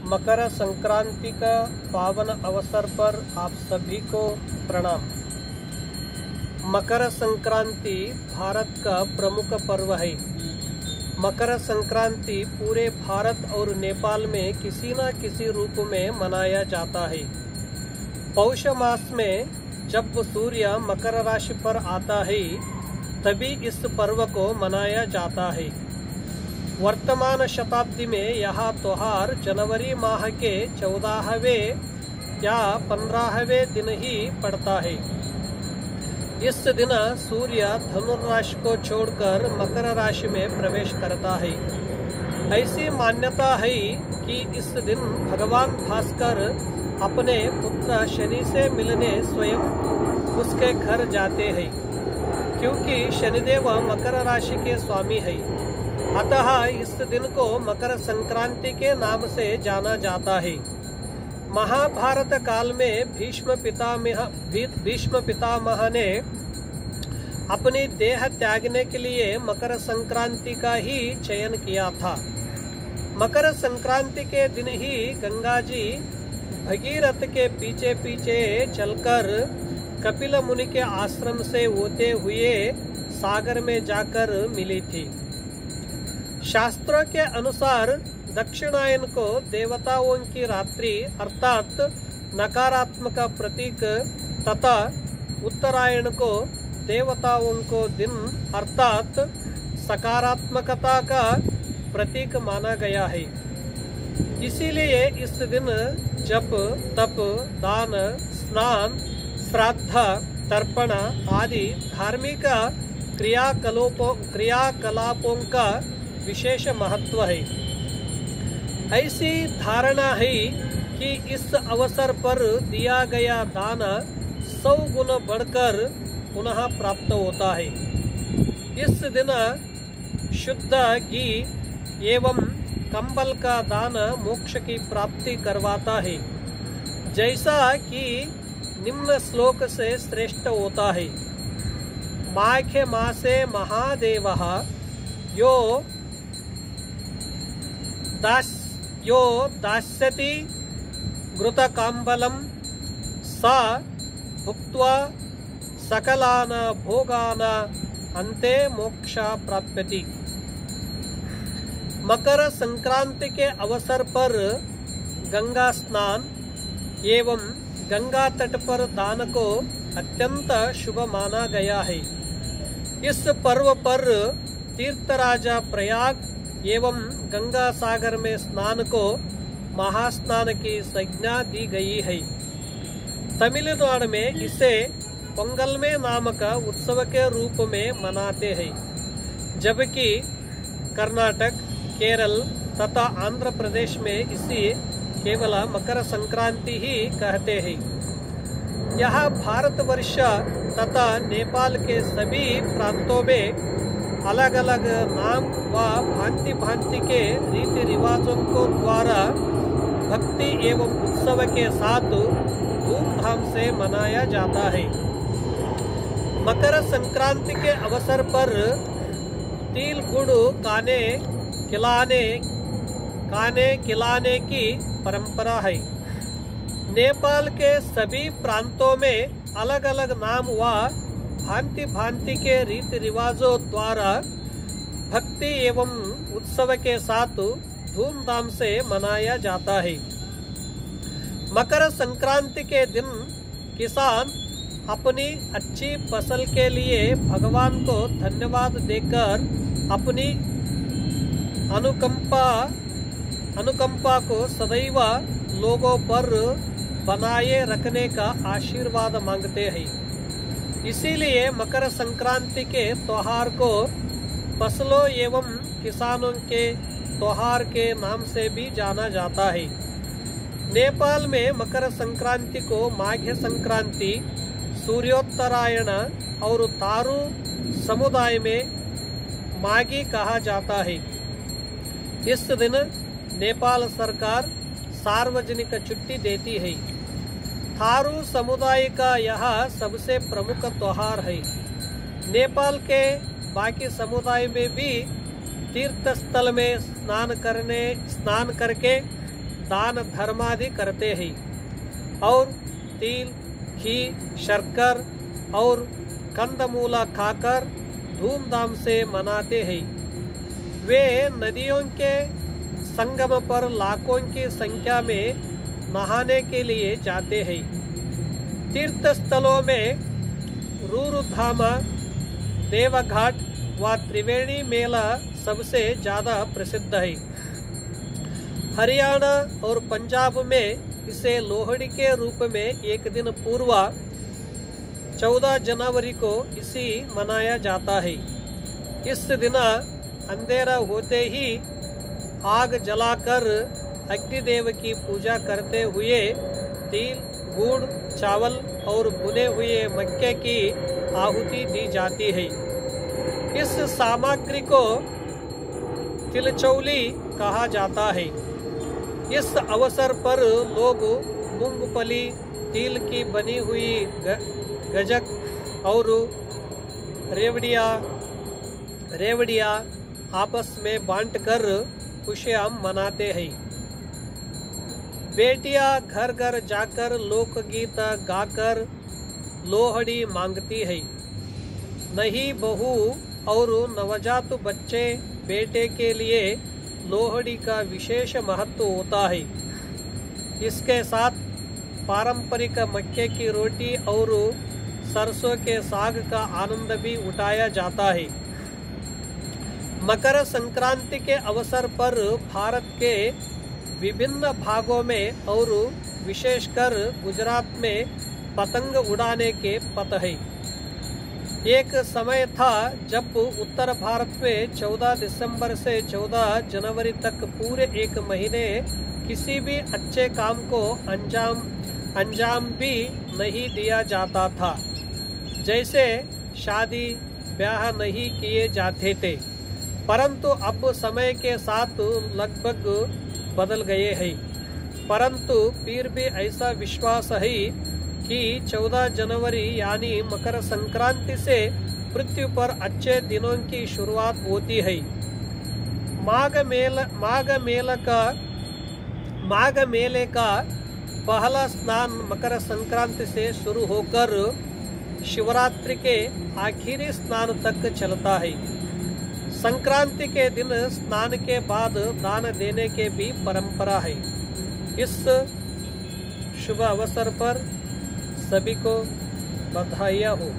मकर संक्रांति का पावन अवसर पर आप सभी को प्रणाम। मकर संक्रांति भारत का प्रमुख पर्व है। मकर संक्रांति पूरे भारत और नेपाल में किसी न किसी रूप में मनाया जाता है। पौष मास में जब सूर्य मकर राशि पर आता है तभी इस पर्व को मनाया जाता है। वर्तमान शताब्दी में यह त्योहार जनवरी माह के 14वें या 15वें दिन ही पड़ता है। इस दिन सूर्य धनुराशि को छोड़कर मकर राशि में प्रवेश करता है। ऐसी मान्यता है कि इस दिन भगवान भास्कर अपने पुत्र शनि से मिलने स्वयं उसके घर जाते हैं, क्योंकि शनिदेव मकर राशि के स्वामी है। अतः इस दिन को मकर संक्रांति के नाम से जाना जाता है। महाभारत काल में भीष्म पितामह ने अपनी देह त्यागने के लिए मकर संक्रांति का ही चयन किया था। मकर संक्रांति के दिन ही गंगा जी भगीरथ के पीछे पीछे चलकर कपिल मुनि के आश्रम से होते हुए सागर में जाकर मिली थी। शास्त्रों के अनुसार दक्षिणायन को देवताओं की रात्रि अर्थात नकारात्मक प्रतीक तथा उत्तरायण को देवताओं को दिन अर्थात सकारात्मकता का प्रतीक माना गया है। इसीलिए इस दिन जप, तप, दान, स्नान, श्राद्ध, तर्पण आदि धार्मिक क्रियाकलापों का विशेष महत्व है। ऐसी धारणा है कि इस अवसर पर दिया गया दान 100 गुना बढ़कर पुनः प्राप्त होता है। इस दिन शुद्ध घी एवं कंबल का दान मोक्ष की प्राप्ति करवाता है, जैसा कि निम्न श्लोक से श्रेष्ठ होता है। माघे मासे महादेवः यो दास्यति घृतकाम्बलं सा भुक्त्वा सकलान भोगान अन्ते मोक्ष प्राप्यति। मकर संक्रांति के अवसर पर गंगा स्नान एवं गंगा तट पर दान को अत्यंत शुभ माना गया है। इस पर्व पर तीर्थराजा प्रयाग एवं गंगा सागर में स्नान को महास्नान की संज्ञा दी गई है। तमिलनाडु में इसे पोंगल में नामक उत्सव के रूप में मनाते हैं, जबकि कर्नाटक, केरल तथा आंध्र प्रदेश में इसे केवल मकर संक्रांति ही कहते हैं। यह भारतवर्ष तथा नेपाल के सभी प्रांतों में अलग अलग नाम व भांति भांति के रीति रिवाजों को द्वारा भक्ति एवं उत्सव के साथ धूमधाम से मनाया जाता है। मकर संक्रांति के अवसर पर तिल गुड़ खाने खिलाने की परंपरा है। नेपाल के सभी प्रांतों में अलग अलग नाम व भांति भांति के रीति रिवाजों द्वारा भक्ति एवं उत्सव के साथ धूमधाम से मनाया जाता है। मकर संक्रांति के दिन किसान अपनी अच्छी फसल के लिए भगवान को धन्यवाद देकर अपनी अनुकंपा को सदैव लोगों पर बनाए रखने का आशीर्वाद मांगते हैं। इसीलिए मकर संक्रांति के त्योहार को फसलों एवं किसानों के त्योहार के नाम से भी जाना जाता है। नेपाल में मकर संक्रांति को माघ संक्रांति, सूर्योत्तरायण और तारू समुदाय में माघी कहा जाता है। इस दिन नेपाल सरकार सार्वजनिक छुट्टी देती है। थारू समुदाय का यह सबसे प्रमुख त्योहार है। नेपाल के बाकी समुदाय में भी तीर्थ स्थल में स्नान करके दान धर्म आदि करते हैं और तिल, घी, शक्कर और कंदमूला खाकर धूमधाम से मनाते हैं। वे नदियों के संगम पर लाखों की संख्या में नहाने के लिए जाते हैं। तीर्थ स्थलों में रूरुधामा, देवघाट व त्रिवेणी मेला सबसे ज्यादा प्रसिद्ध है। हरियाणा और पंजाब में इसे लोहड़ी के रूप में एक दिन पूर्व 14 जनवरी को इसी मनाया जाता है। इस दिन अंधेरा होते ही आग जलाकर अग्निदेव की पूजा करते हुए तिल, गुड़, चावल और भुने हुए मक्के की आहुति दी जाती है। इस सामग्री को तिलचौली कहा जाता है। इस अवसर पर लोग मूंगफली, तिल की बनी हुई गजक और रेवड़िया आपस में बांटकर खुशियां मनाते हैं। बेटियां घर घर जाकर लोकगीत गाकर लोहड़ी मांगती है। नई बहू और नवजात बच्चे बेटे के लिए लोहड़ी का विशेष महत्व होता है। इसके साथ पारंपरिक मक्के की रोटी और सरसों के साग का आनंद भी उठाया जाता है। मकर संक्रांति के अवसर पर भारत के विभिन्न भागों में और विशेषकर गुजरात में पतंग उड़ाने के पत है। एक समय था जब उत्तर भारत में 14 दिसंबर से 14 जनवरी तक पूरे एक महीने किसी भी अच्छे काम को अंजाम भी नहीं दिया जाता था। जैसे शादी ब्याह नहीं किए जाते थे। परंतु अब समय के साथ लगभग बदल गए हैं। परंतु फिर भी ऐसा विश्वास है कि 14 जनवरी यानी मकर संक्रांति से पृथ्वी पर अच्छे दिनों की शुरुआत होती है। माघ मेले का पहला स्नान मकर संक्रांति से शुरू होकर शिवरात्रि के आखिरी स्नान तक चलता है। संक्रांति के दिन स्नान के बाद दान देने के भी परंपरा है। इस शुभ अवसर पर सभी को बधाइयाँ हो।